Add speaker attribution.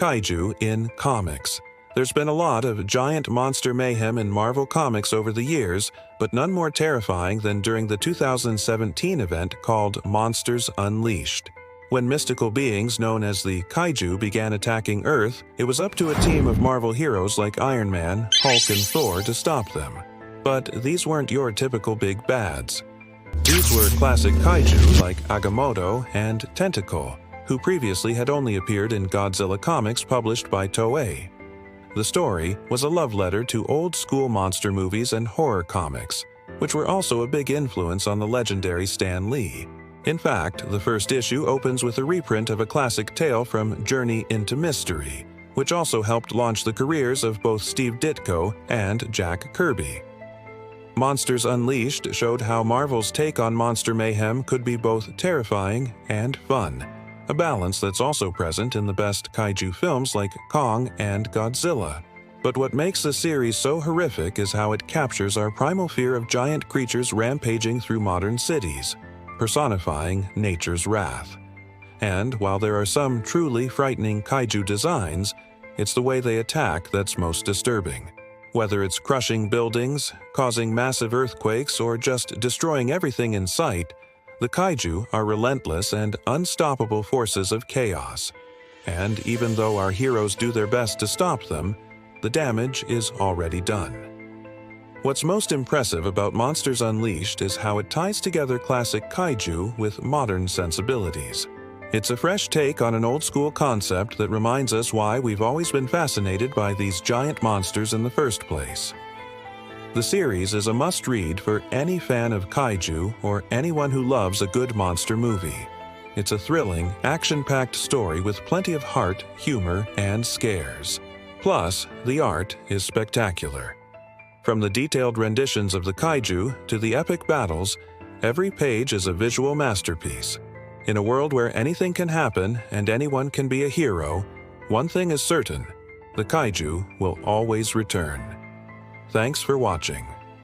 Speaker 1: Kaiju in comics. There's been a lot of giant monster mayhem in Marvel Comics over the years, but none more terrifying than during the 2017 event called Monsters Unleashed. When mystical beings known as the Kaiju began attacking Earth, it was up to a team of Marvel heroes like Iron Man, Hulk, and Thor to stop them. But these weren't your typical big bads. These were classic Kaiju like Agamotto and Tentacle, who previously had only appeared in Godzilla comics published by Toei. The story was a love letter to old-school monster movies and horror comics, which were also a big influence on the legendary Stan Lee. In fact, the first issue opens with a reprint of a classic tale from Journey into Mystery, which also helped launch the careers of both Steve Ditko and Jack Kirby. Monsters Unleashed showed how Marvel's take on monster mayhem could be both terrifying and fun, a balance that's also present in the best kaiju films like Kong and Godzilla. But what makes the series so horrific is how it captures our primal fear of giant creatures rampaging through modern cities, personifying nature's wrath. And while there are some truly frightening kaiju designs, it's the way they attack that's most disturbing. Whether it's crushing buildings, causing massive earthquakes, or just destroying everything in sight, the kaiju are relentless and unstoppable forces of chaos. And even though our heroes do their best to stop them, the damage is already done. What's most impressive about Monsters Unleashed is how it ties together classic kaiju with modern sensibilities. It's a fresh take on an old-school concept that reminds us why we've always been fascinated by these giant monsters in the first place. The series is a must-read for any fan of kaiju or anyone who loves a good monster movie. It's a thrilling, action-packed story with plenty of heart, humor, and scares. Plus, the art is spectacular. From the detailed renditions of the kaiju to the epic battles, every page is a visual masterpiece. In a world where anything can happen and anyone can be a hero, one thing is certain: the kaiju will always return. Thanks for watching.